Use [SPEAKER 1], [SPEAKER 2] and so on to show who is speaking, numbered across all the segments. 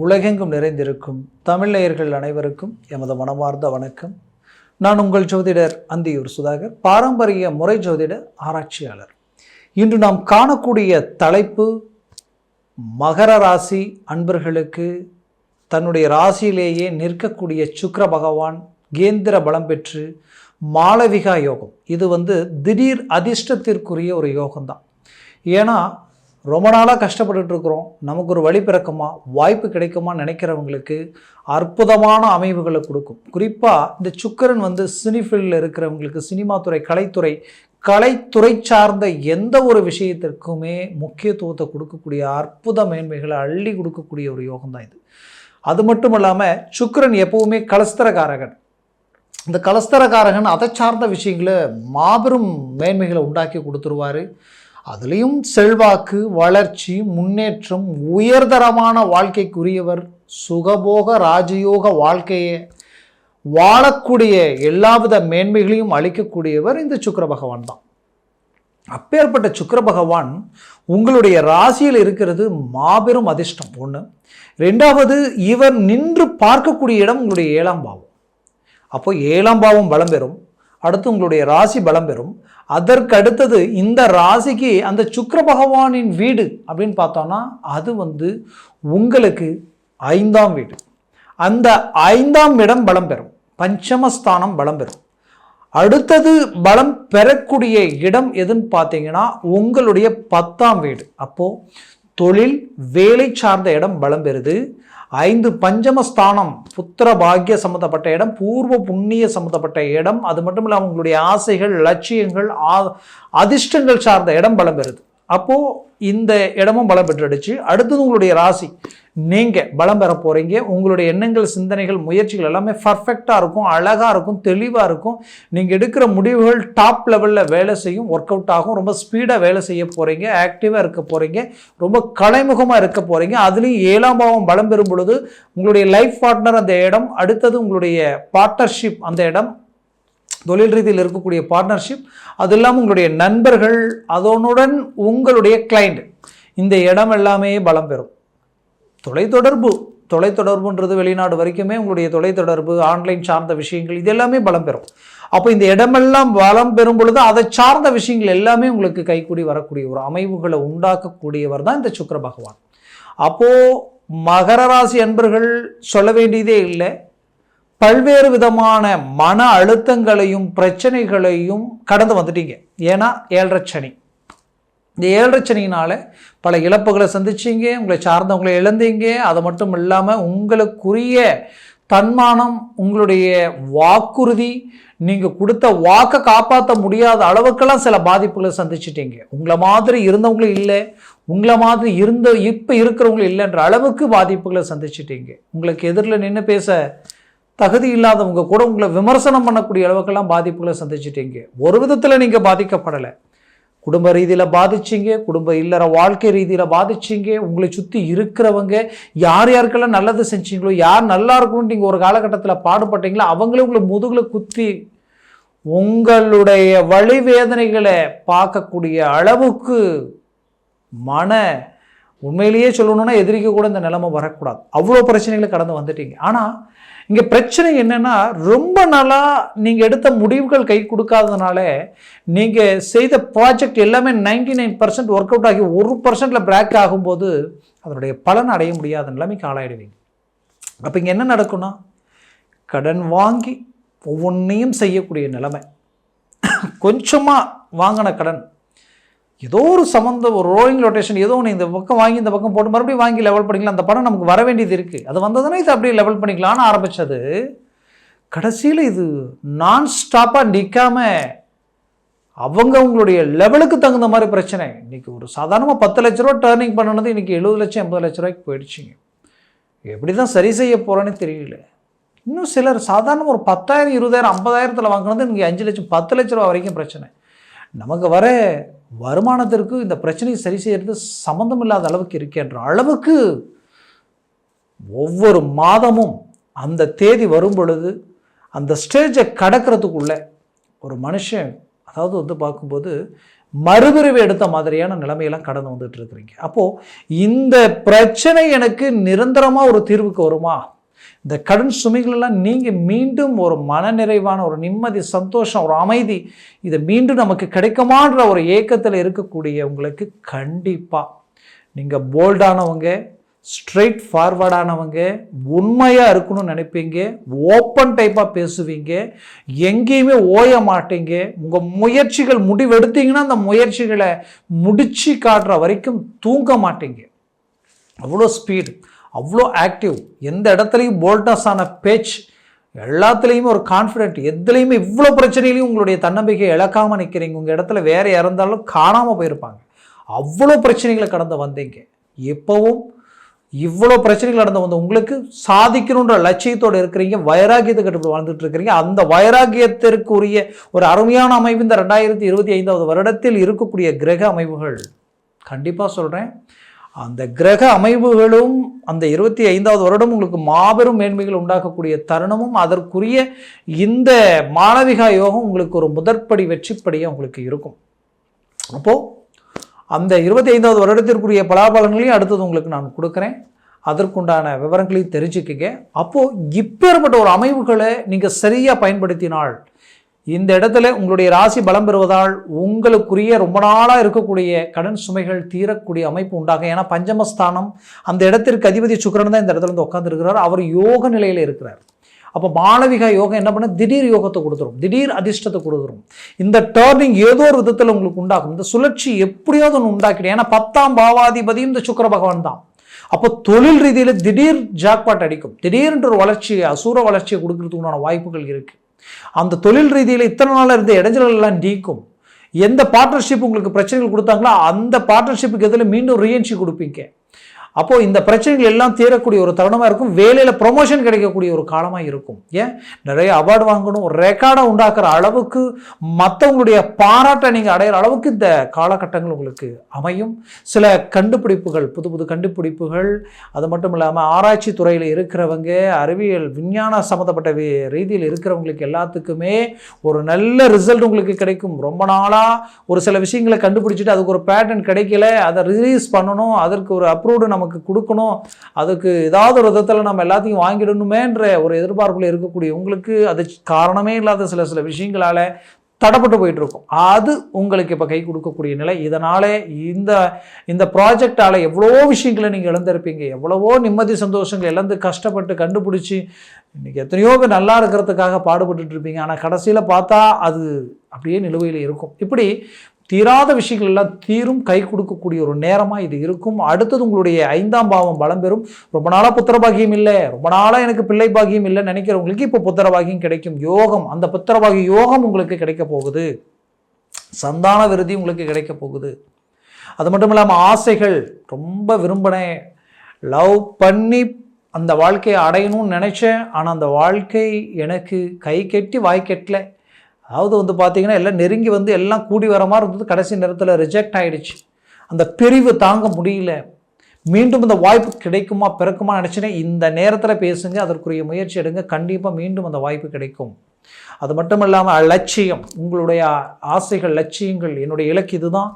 [SPEAKER 1] உலகெங்கும் நிறைந்திருக்கும் தமிழ் நேயர்கள் அனைவருக்கும் எமது மனமார்ந்த வணக்கம். நான் உங்கள் ஜோதிடர் அந்தியூர் சுதாகர், பாரம்பரிய முறை ஜோதிட ஆராய்ச்சியாளர். இன்று நாம் காணக்கூடிய தலைப்பு, மகர ராசி அன்பர்களுக்கு தன்னுடைய ராசியிலேயே நிற்கக்கூடிய சுக்கிர பகவான் கேந்திர பலம் பெற்று மாளவிகா யோகம். இது திடீர் அதிர்ஷ்டத்திற்குரிய ஒரு யோகம்தான். ஏன்னா ரொம்ப நாளாக கஷ்டப்பட்டுட்டு இருக்கிறோம், நமக்கு ஒரு வழி பிறக்குமா, வாய்ப்பு கிடைக்குமா நினைக்கிறவங்களுக்கு அற்புதமான அமைவுகளை கொடுக்கும். குறிப்பாக இந்த சுக்கிரன் சினி ஃபீல்டில் இருக்கிறவங்களுக்கு, சினிமா துறை, கலைத்துறை சார்ந்த எந்த ஒரு விஷயத்திற்குமே முக்கியத்துவத்தை கொடுக்கக்கூடிய அற்புத மேன்மைகளை அள்ளி கொடுக்கக்கூடிய ஒரு யோகம் தான் இது. அது மட்டும் இல்லாமல் சுக்கிரன் எப்பவுமே கலஸ்தரகாரகன். இந்த கலஸ்தரகாரகன் அதை சார்ந்த விஷயங்களை மாபெரும் மேன்மைகளை உண்டாக்கி கொடுத்துருவார். அதுலேயும் செல்வாக்கு, வளர்ச்சி, முன்னேற்றம், உயர்தரமான வாழ்க்கைக்குரியவர், சுகபோக ராஜயோக வாழ்க்கையை வாழக்கூடிய எல்லாவித மேன்மைகளையும் அளிக்கக்கூடியவர் இந்த சுக்கிர பகவான் தான். அப்பேற்பட்ட சுக்கிர பகவான் உங்களுடைய ராசியில் இருக்கிறது மாபெரும் அதிர்ஷ்டம். ஒன்று. ரெண்டாவது, இவர் நின்று பார்க்கக்கூடிய இடம் உங்களுடைய 7ஆம் பாவம். அப்போ 7ஆம் பாவம் பலம் பெறும். அடுத்து உங்களுடைய ராசி பலம் பெறும். அதற்கு அடுத்தது இந்த ராசிக்கு அந்த சுக்கிர பகவானின் வீடு அப்படின்னு பார்த்தோம்னா அது உங்களுக்கு 5ஆம் வீடு. அந்த 5ஆம் இடம் பலம் பெறும், பஞ்சமஸ்தானம் பலம் பெறும். அடுத்தது பலம் பெறக்கூடிய இடம் எதுன்னு பார்த்தீங்கன்னா உங்களுடைய 10ஆம் வீடு. அப்போது தொழில், வேலை சார்ந்த இடம் பலம் பெறுது. 5 பஞ்சமஸ்தானம், புத்திர பாக்கிய சம்மந்தப்பட்ட இடம், பூர்வ புண்ணிய சம்மந்தப்பட்ட இடம், அது மட்டும் இல்லாமல் உங்களுடைய ஆசைகள், லட்சியங்கள், அதிர்ஷ்டங்கள் சார்ந்த இடம் பலம் பெறுது. அப்போது இந்த இடமும் பலம் பெற்றுடுச்சு. அடுத்தது உங்களுடைய ராசி, நீங்கள் பலம் பெற போகிறீங்க. உங்களுடைய எண்ணங்கள், சிந்தனைகள், முயற்சிகள் எல்லாமே பர்ஃபெக்டாக இருக்கும், அழகாக இருக்கும், தெளிவாக இருக்கும். நீங்கள் எடுக்கிற முடிவுகள் டாப் லெவலில் வேலை செய்யும், ஒர்க் அவுட் ஆகும். ரொம்ப ஸ்பீடாக வேலை செய்ய போகிறீங்க, ஆக்டிவாக இருக்க போகிறீங்க, ரொம்ப கலைமுகமாக இருக்க போகிறீங்க. அதுலேயும் 7ஆம் பாவம் பலம் பெறும் பொழுது உங்களுடைய லைஃப் பார்ட்னர் அந்த இடம், அடுத்தது உங்களுடைய பார்ட்னர்ஷிப் அந்த இடம், தொழில் ரீதியில் இருக்கக்கூடிய பார்ட்னர்ஷிப், அது இல்லாமல் உங்களுடைய நண்பர்கள், அதனுடன் உங்களுடைய கிளைண்ட், இந்த இடம் எல்லாமே பலம் பெறும். தொலைத்தொடர்புன்றது வெளிநாடு வரைக்குமே உங்களுடைய தொலைத்தொடர்பு, ஆன்லைன் சார்ந்த விஷயங்கள், இது எல்லாமே பலம் பெறும். அப்போ இந்த இடமெல்லாம் பலம் பெறும் பொழுது அதை சார்ந்த விஷயங்கள் எல்லாமே உங்களுக்கு கைக்கூடி வரக்கூடிய ஒரு அமைவுகளை உண்டாக்கக்கூடியவர் தான் இந்த சுக்கிர பகவான். அப்போது மகர ராசி அன்பர்கள் சொல்ல வேண்டியதே இல்லை. பல்வேறு விதமான மன அழுத்தங்களையும் பிரச்சனைகளையும் கடந்து வந்துட்டீங்க. ஏன்னா 7.5 சனி. இந்த 7.5 சனியினால பல இழப்புகளை சந்திச்சிங்க, உங்களை சார்ந்தவங்களை இழந்தீங்க. அது மட்டும் இல்லாமல் உங்களுக்குரிய தன்மானம், உங்களுடைய வாக்குறுதி, நீங்கள் கொடுத்த வாக்கை காப்பாற்ற முடியாத அளவுக்கெல்லாம் சில பாதிப்புகளை சந்திச்சிட்டீங்க. உங்களை மாதிரி இருந்தவங்களும் இல்லை, உங்களை மாதிரி இப்போ இருக்கிறவங்களும் இல்லைன்ற அளவுக்கு பாதிப்புகளை சந்திச்சிட்டீங்க. உங்களுக்கு எதிரில் நின்று பேச தகுதி இல்லாதவங்க கூட உங்களை விமர்சனம் பண்ணக்கூடிய அளவுக்கெல்லாம் பாதிப்புகளை சந்திச்சிட்டீங்க. ஒரு விதத்தில் நீங்கள் பாதிக்கப்படலை, குடும்ப ரீதியில் பாதிச்சிங்க, குடும்ப இல்லற வாழ்க்கை ரீதியில் பாதிச்சிங்க. உங்களை சுற்றி இருக்கிறவங்க யார் யாருக்கெல்லாம் நல்லது செஞ்சீங்களோ, யார் நல்லா இருக்கணும்னு நீங்கள் ஒரு காலகட்டத்தில் பாடுபட்டீங்களோ அவங்களே உங்களை முதுகில் குத்தி உங்களுடைய வழி வேதனைகளை பார்க்கக்கூடிய அளவுக்கு உண்மையிலேயே சொல்லணும்னா எதிரிக்க கூட இந்த நிலைமை வரக்கூடாது. அவ்வளோ பிரச்சனைகளை கடந்து வந்துட்டீங்க. ஆனால் இங்கே பிரச்சனை என்னென்னா, ரொம்ப நாளாக நீங்கள் எடுத்த முடிவுகள் கை கொடுக்காததுனால நீங்கள் செய்த ப்ராஜெக்ட் எல்லாமே 99% ஒர்க் அவுட் ஆகி 1% பிரேக் ஆகும்போது அதனுடைய பலன் அடைய முடியாத நிலைமைக்கு ஆளாயிடுவீங்க. அப்போ இங்கே என்ன நடக்கும்னா, கடன் வாங்கி ஒவ்வொன்றையும் செய்யக்கூடிய நிலைமை. கொஞ்சமாக வாங்கின கடன் ஏதோ ஒரு சம்மந்தம், ஒரு ரோயிங் ரொட்டேஷன், ஏதோ ஒன்று இந்த பக்கம் வாங்கி இந்த பக்கம் போட்டு மறுபடியும் வாங்கி லெவல் பண்ணிக்கலாம். அந்த பணம் நமக்கு வர வேண்டியது இருக்குது, அது வந்ததுன்னா இது அப்படியே லெவல் பண்ணிக்கலான்னு ஆரம்பித்தது கடைசியில் இது நான் ஸ்டாப்பாக நிற்காம அவங்க உங்களுடைய லெவலுக்கு தகுந்த மாதிரி பிரச்சனை. இன்றைக்கி ஒரு சாதாரணமாக 10 லட்ச ரூபா டேர்னிங் பண்ணனது இன்றைக்கி 70 லட்சம் 80 லட்ச ரூபாய்க்கு போயிடுச்சிங்க. எப்படி தான் சரி செய்ய போகிறேன்னு தெரியல. இன்னும் சிலர் சாதாரண ஒரு 10,000 20,000 50,000 வாங்கினது இன்றைக்கி 5 லட்சம் 10 லட்ச ரூபா வரைக்கும் பிரச்சனை. நமக்கு வர வருமானத்திற்கு இந்த பிரச்சனையை சரி செய்கிறது சம்மந்தம் இல்லாத அளவுக்கு இருக்கின்ற அளவுக்கு ஒவ்வொரு மாதமும் அந்த தேதி வரும் பொழுது அந்த ஸ்டேஜை கடக்கிறதுக்குள்ள ஒரு மனுஷன், அதாவது பார்க்கும்போது மறுபிரிவு எடுத்த மாதிரியான நிலைமையெல்லாம் கடந்து வந்துட்டு இருக்கிறீங்க. அப்போது இந்த பிரச்சனை எனக்கு நிரந்தரமாக ஒரு தீர்வுக்கு வருமா? இந்த கடன் சுமைகளெல்லாம் நீங்கள் மீண்டும் ஒரு மனநிறைவான ஒரு நிம்மதி, சந்தோஷம், ஒரு அமைதி, இதை மீண்டும் நமக்கு கிடைக்குமான்ற ஒரு ஏக்கத்தில் இருக்கக்கூடிய உங்களுக்கு கண்டிப்பாக நீங்கள் போல்டானவங்க, ஸ்ட்ரெயிட் ஃபார்வர்டானவங்க, உண்மையாக இருக்கணும்னு நினைப்பீங்க, ஓப்பன் டைப்பாக பேசுவீங்க, எங்கேயுமே ஓய மாட்டீங்க. உங்கள் முயற்சிகள் முடிவெடுத்தீங்கன்னா அந்த முயற்சிகளை முடிச்சு காட்டுற வரைக்கும் தூங்க மாட்டீங்க. அவ்வளோ ஸ்பீடு, அவ்வளோ ஆக்டிவ், எந்த இடத்துலையும் போல்டஸான பேச்சு, எல்லாத்துலேயுமே ஒரு கான்ஃபிடென்ட், எதுலேயுமே இவ்வளோ பிரச்சனையிலையும் உங்களுடைய தன்னம்பிக்கை இழக்காமல் நிற்கிறீங்க. உங்கள் இடத்துல வேறு இறந்தாலும் காணாமல் போயிருப்பாங்க. அவ்வளோ பிரச்சனைகளை கடந்து வந்தீங்க. எப்பவும் இவ்வளோ பிரச்சனைகள் நடந்து வந்து உங்களுக்கு சாதிக்கணுன்ற லட்சியத்தோடு இருக்கிறீங்க, வைராகியத்தை கட்டு வாழ்ந்துட்டு இருக்கிறீங்க. அந்த வைராகியத்திற்குரிய ஒரு அருமையான அமைவு இந்த 2025 வருடத்தில் இருக்கக்கூடிய கிரக அமைவுகள். கண்டிப்பாக சொல்கிறேன், அந்த கிரக அமைவுகளும் அந்த 25வது வருடம் உங்களுக்கு மாபெரும் மேன்மைகள் உண்டாக்கக்கூடிய தருணமும் அதற்குரிய இந்த மாளவிகா யோகம் உங்களுக்கு ஒரு முதற்படி வெற்றிப்படியாக உங்களுக்கு இருக்கும். அப்போது அந்த 25வது வருடத்திற்குரிய பலாபலங்களையும் அடுத்தது உங்களுக்கு நான் கொடுக்குறேன். அதற்குண்டான விவரங்களையும் தெரிஞ்சுக்கிங்க. அப்போது இப்பேற்பட்ட ஒரு அமைவுகளை நீங்கள் சரியாக பயன்படுத்தினால் இந்த இடத்துல உங்களுடைய ராசி பலம் பெறுவதால் உங்களுக்குரிய ரொம்ப நாளாக இருக்கக்கூடிய கடன் சுமைகள் தீரக்கூடிய அமைப்பு உண்டாகும். ஏன்னா பஞ்சமஸ்தானம், அந்த இடத்திற்கு அதிபதி சுக்கிரன் தான் இந்த இடத்துல வந்து உட்காந்துருக்கிறார். அவர் யோக நிலையில் இருக்கிறார். அப்போ மாளவிகா யோகம் என்ன பண்ண, திடீர் யோகத்தை கொடுத்துரும், திடீர் அதிர்ஷ்டத்தை கொடுத்துரும். இந்த டேர்னிங் ஏதோ ஒரு விதத்தில் உங்களுக்கு உண்டாகும். இந்த சுழற்சி எப்படியாவது ஒன்று உண்டாக்கிடும். ஏன்னா 10ஆம் பாவாதிபதியும் இந்த சுக்கிர பகவான் தான். அப்போ தொழில் ரீதியில் திடீர் ஜாக்பாட் அடிக்கும். திடீர்ன்ற ஒரு வளர்ச்சியை, அசூர வளர்ச்சியை கொடுக்கறதுக்குண்டான வாய்ப்புகள் இருக்குது. அந்த தொழில் ரீதியில் இத்தனை நாளாக இருந்த இடைஞ்சல்கள் எல்லாம் நீக்கும். எந்த பார்ட்னர்ஷிப் உங்களுக்கு பிரச்சனைகள் கொடுத்தாங்களோ அந்த பார்ட்னர்ஷிப்புக்கு எதில் மீண்டும் ரீஎன்ட்ரி கொடுப்பீங்க. அப்போது இந்த பிரச்சனைகள் எல்லாம் தீரக்கூடிய ஒரு தருணமாக இருக்கும். வேலையில் ப்ரொமோஷன் கிடைக்கக்கூடிய ஒரு காலமாக இருக்கும். ஏன் நிறைய அவார்டு வாங்கணும், ரெக்கார்டை உண்டாக்குற அளவுக்கு, மற்றவங்களுடைய பாராட்டை நீங்கள் அடையிற அளவுக்கு இந்த காலகட்டங்கள் உங்களுக்கு அமையும். சில கண்டுபிடிப்புகள், புது புது கண்டுபிடிப்புகள், அது மட்டும் இல்லாமல் ஆராய்ச்சி துறையில் இருக்கிறவங்க, அறிவியல் விஞ்ஞான சம்மந்தப்பட்ட ரீதியில் இருக்கிறவங்களுக்கு எல்லாத்துக்குமே ஒரு நல்ல ரிசல்ட் உங்களுக்கு கிடைக்கும். ரொம்ப நாளாக ஒரு சில விஷயங்களை கண்டுபிடிச்சிட்டு அதுக்கு ஒரு பேட்டர்ன் கிடைக்கல, அதை ரிலீஸ் பண்ணணும், அதற்கு ஒரு அப்ரூவ்டு நமக்கு கொடுக்கணும், அதுக்கு ஏதாவது ஒரு விதத்தில் நம்ம எல்லாத்தையும் வாங்கிடணுமேன்ற ஒரு எதிர்பார்ப்பில் இருக்கக்கூடிய உங்களுக்கு அது காரணமே இல்லாத சில விஷயங்களால் தடப்பட்டு போயிட்டு இருக்கும். அது உங்களுக்கு இப்போ கை கொடுக்கக்கூடிய நிலை. இதனாலே இந்த ப்ராஜெக்டால் எவ்வளோ விஷயங்களை நீங்கள் இழந்திருப்பீங்க, எவ்வளவோ நிம்மதி சந்தோஷங்கள் இழந்து கஷ்டப்பட்டு கண்டுபிடிச்சி இன்றைக்கி எத்தனையோ பேர் நல்லா இருக்கிறதுக்காக பாடுபட்டு இருப்பீங்க. ஆனால் கடைசியில் பார்த்தா அது அப்படியே நிலுவையில் இருக்கும். இப்படி தீராத விஷயங்கள் எல்லாம் தீரும், கை கொடுக்கக்கூடிய ஒரு நேரமாக இது இருக்கும். அடுத்தது உங்களுடைய 5ஆம் பாவம் பலம் பெறும். ரொம்ப நாளாக புத்திர பாகியம் இல்லை, ரொம்ப நாளாக எனக்கு பிள்ளை பாகியம் இல்லைன்னு நினைக்கிறவங்களுக்கு இப்போ புத்திர பாகியம் கிடைக்கும். யோகம், அந்த புத்திர பாகிய யோகம் உங்களுக்கு கிடைக்க போகுது. சந்தான விருதி உங்களுக்கு கிடைக்க போகுது. அது மட்டும் இல்லாமல் ஆசைகள், ரொம்ப விரும்பினேன், லவ் பண்ணி அந்த வாழ்க்கையை அடையணும்னு நினச்சேன், ஆனால் அந்த வாழ்க்கை எனக்கு கை கெட்டி வாய் கெட்டல. அதாவது வந்து பார்த்தீங்கன்னா எல்லாம் நெருங்கி வந்து எல்லாம் கூடி வர மாதிரி இருந்தது, கடைசி நேரத்தில் ரிஜெக்ட் ஆகிடுச்சு. அந்த பிரிவு தாங்க முடியல. மீண்டும் இந்த வாய்ப்பு கிடைக்குமா பிறக்குமா நினச்சினேன். இந்த நேரத்தில் பேசுங்க, அதற்குரிய முயற்சி எடுங்க, கண்டிப்பாக மீண்டும் அந்த வாய்ப்பு கிடைக்கும். அது மட்டும் இல்லாமல் லட்சியம், உங்களுடைய ஆசைகள், லட்சியங்கள், என்னுடைய இலக்கு இதுதான்,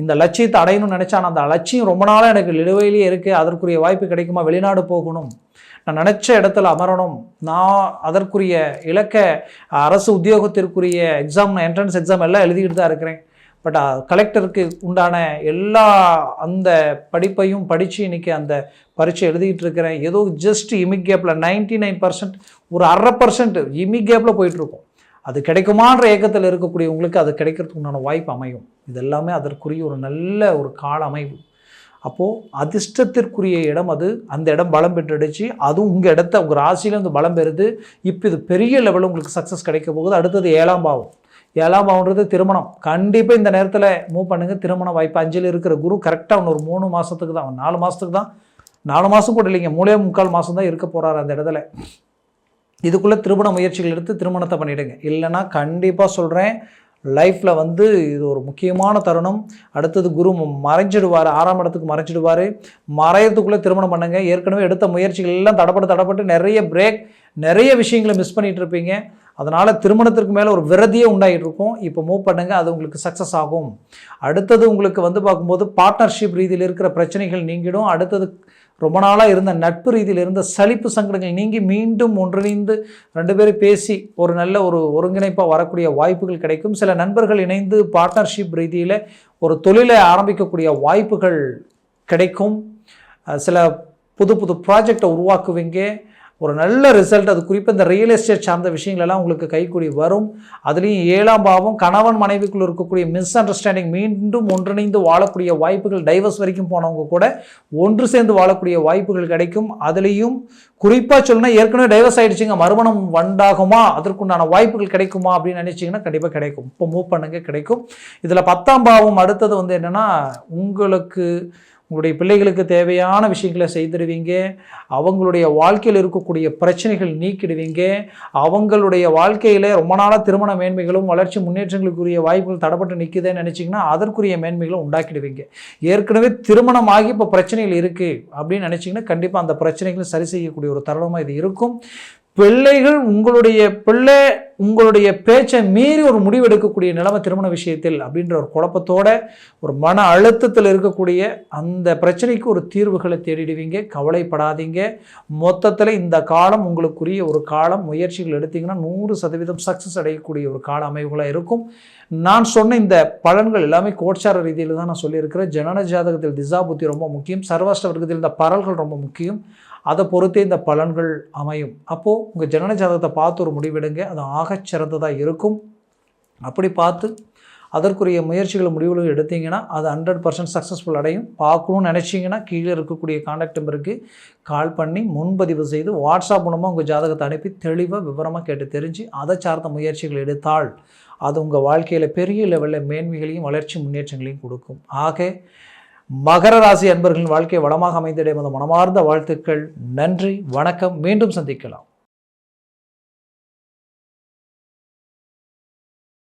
[SPEAKER 1] இந்த லட்சியத்தை அடையணும்னு நினச்சா அந்த லட்சியம் ரொம்ப நாளாக எனக்கு நிலுவையிலேயே இருக்குது, அதற்குரிய வாய்ப்பு கிடைக்குமா, வெளிநாடு போகணும், நான் நினச்ச இடத்துல அமரணும், நான் அதற்குரிய இலக்க அரசு உத்தியோகத்திற்குரிய எக்ஸாம், என்ட்ரன்ஸ் எக்ஸாம் எல்லாம் எழுதிக்கிட்டு தான் இருக்கிறேன். பட் கலெக்டருக்கு உண்டான எல்லா அந்த படிப்பையும் படித்து இன்றைக்கி அந்த பரீட்சை எழுதிக்கிட்டு இருக்கிறேன். ஏதோ ஜஸ்ட் இமிக் கேப்பில் 99%, ஒரு 1/2% இமிக் கேப்பில் போயிட்டுருக்கோம். அது கிடைக்குமான்ற ஏக்கத்தில் இருக்கக்கூடிய உங்களுக்கு அது கிடைக்கிறதுக்கு உண்டான வாய்ப்பு அமையும். இது எல்லாமே அதற்குரிய ஒரு நல்ல ஒரு கால அமைவு. அப்போது அதிர்ஷ்டத்திற்குரிய இடம் அது, அந்த இடம் பலம் பெற்றுடுச்சு. அதுவும் உங்கள் இடத்த, உங்கள் ராசியில் வந்து பலம் பெறுது. இப்போ இது பெரிய லெவலில் உங்களுக்கு சக்ஸஸ் கிடைக்க போகுது. அடுத்தது 7ஆம் பாவம். 7ஆம் பாவம்ன்றது திருமணம். கண்டிப்பாக இந்த நேரத்தில் மூவ் பண்ணுங்கள். திருமண வாய்ப்பு 5ல் இருக்கிற குரு கரெக்டாக இன்னொரு 3 மாதத்துக்கு தான், 4 மாதத்துக்கு தான், 4 மாதம் கூட இல்லைங்க, 3.25 மாதம் தான் இருக்க போகிறார் அந்த இடத்துல. இதுக்குள்ளே திருமண முயற்சிகள் எடுத்து திருமணத்தை பண்ணிவிடுங்க. இல்லைன்னா கண்டிப்பாக சொல்கிறேன், லைஃப்பில் வந்து இது ஒரு முக்கியமான தருணம். அடுத்தது குரு மறைஞ்சிடுவார், 6ஆம் இடத்துக்கு மறைஞ்சிடுவார். மறையத்துக்குள்ளே திருமணம் பண்ணுங்கள். ஏற்கனவே எடுத்த முயற்சிகள் எல்லாம் தடப்பட்டு நிறைய பிரேக், நிறைய விஷயங்களை மிஸ் பண்ணிகிட்டு இருப்பீங்க. அதனால் திருமணத்திற்கு மேலே ஒரு விரதியே உண்டாகிட்டு இருக்கும். இப்போ மூவ் பண்ணுங்க, அது உங்களுக்கு சக்ஸஸ் ஆகும். அடுத்தது உங்களுக்கு வந்து பார்க்கும்போது பார்ட்னர்ஷிப் ரீதியில் இருக்கிற பிரச்சனைகள் நீங்கிடும். அடுத்தது ரொம்ப நாளாக இருந்த நட்பு ரீதியில் இருந்த சலிப்பு சங்கடங்கள் நீங்கி மீண்டும் ஒன்றிணைந்து 2 பேரும் பேசி ஒரு நல்ல ஒரு ஒருங்கிணைப்பாக வரக்கூடிய வாய்ப்புகள் கிடைக்கும். சில நண்பர்கள் இணைந்து பார்ட்னர்ஷிப் ரீதியில் ஒரு தொழிலை ஆரம்பிக்கக்கூடிய வாய்ப்புகள் கிடைக்கும். சில புது புது ப்ராஜெக்டை உருவாக்குவீங்க. ஒரு நல்ல ரிசல்ட், அது குறிப்பாக இந்த ரியல் எஸ்டேட் சார்ந்த விஷயங்களெல்லாம் உங்களுக்கு கைக்கூடி வரும். அதுலேயும் 7ஆம் பாவம் கணவன் மனைவிக்குள் இருக்கக்கூடிய மிஸ் அண்டர்ஸ்டாண்டிங் மீண்டும் ஒன்றிணைந்து வாழக்கூடிய வாய்ப்புகள், டைவர்ஸ் வரைக்கும் போனவங்க கூட ஒன்று சேர்ந்து வாழக்கூடிய வாய்ப்புகள் கிடைக்கும். அதுலேயும் குறிப்பாக சொல்லணும்னா ஏற்கனவே டைவர்ஸ் ஆகிடுச்சிங்க, மறுமணம் உண்டாகுமா, அதற்குண்டான வாய்ப்புகள் கிடைக்குமா அப்படின்னு நினச்சிங்கன்னா கண்டிப்பாக கிடைக்கும். இப்போ மூவ் பண்ணுங்க, கிடைக்கும். இதில் 10ஆம் பாவம் அடுத்தது வந்து என்னென்னா, உங்களுடைய பிள்ளைகளுக்கு தேவையான விஷயங்களை செய்திடுவீங்க. அவங்களுடைய வாழ்க்கையில் இருக்கக்கூடிய பிரச்சனைகள் நீக்கிடுவீங்க. அவங்களுடைய வாழ்க்கையில் ரொம்ப நாளாக திருமண மேன்மைகளும் வளர்ச்சி முன்னேற்றங்களுக்குரிய வாய்ப்புகள் தடைப்பட்டு நிற்குதுன்னு நினச்சிங்கன்னா அதற்குரிய மேன்மைகளும் உண்டாக்கிடுவீங்க. ஏற்கனவே திருமணமாகி இப்போ பிரச்சனைகள் இருக்குது அப்படின்னு நினச்சிங்கன்னா கண்டிப்பாக அந்த பிரச்சனைகளை சரி செய்யக்கூடிய ஒரு தருணமாக இது இருக்கும். பிள்ளைகள் உங்களுடைய பேச்சை மீறி ஒரு முடிவு எடுக்கக்கூடிய நிலைமை திருமண விஷயத்தில் அப்படின்ற ஒரு குழப்பத்தோட ஒரு மன அழுத்தத்தில் இருக்கக்கூடிய அந்த பிரச்சனைக்கு ஒரு தீர்வுகளை தேடிடுவீங்க. கவலைப்படாதீங்க. மொத்தத்தில் இந்த காலம் உங்களுக்குரிய ஒரு காலம். முயற்சிகள் எடுத்தீங்கன்னா 100% சக்ஸஸ் அடையக்கூடிய ஒரு கால அமைவுகளாக இருக்கும். நான் சொன்ன இந்த பலன்கள் எல்லாமே கோட்சார ரீதியில் தான் நான் சொல்லியிருக்கிறேன். ஜனன ஜாதகத்தில் திசா புத்தி ரொம்ப முக்கியம். சர்வாஷ்ட வர்க்கத்தில் இந்த பரல்கள் ரொம்ப முக்கியம். அதை பொறுத்தே இந்த பலன்கள் அமையும். அப்போது உங்கள் ஜனன ஜாதகத்தை பார்த்து ஒரு முடிவெடுங்க, அது ஆகச் சிறந்ததாக இருக்கும். அப்படி பார்த்து அதற்குரிய முயற்சிகள் முடிவுகளும் எடுத்தீங்கன்னா அது 100% சக்ஸஸ்ஃபுல் அடையும். பார்க்கணும்னு நினச்சிங்கன்னா கீழே இருக்கக்கூடிய கான்டாக்ட் நம்பருக்கு கால் பண்ணி முன்பதிவு செய்து வாட்ஸ்அப் மூலமாக உங்கள் ஜாதகத்தை அனுப்பி தெளிவாக விவரமாக கேட்டு தெரிஞ்சு அதை சார்ந்த முயற்சிகள் எடுத்தால் அது உங்கள் வாழ்க்கையில் பெரிய லெவலில் மேன்மைகளையும் வளர்ச்சி முன்னேற்றங்களையும் கொடுக்கும். ஆக மகர ராசி அன்பர்களின் வாழ்க்கை வளமாக அமைந்திட மனமார்ந்த வாழ்த்துக்கள். நன்றி, வணக்கம். மீண்டும் சந்திக்கலாம்.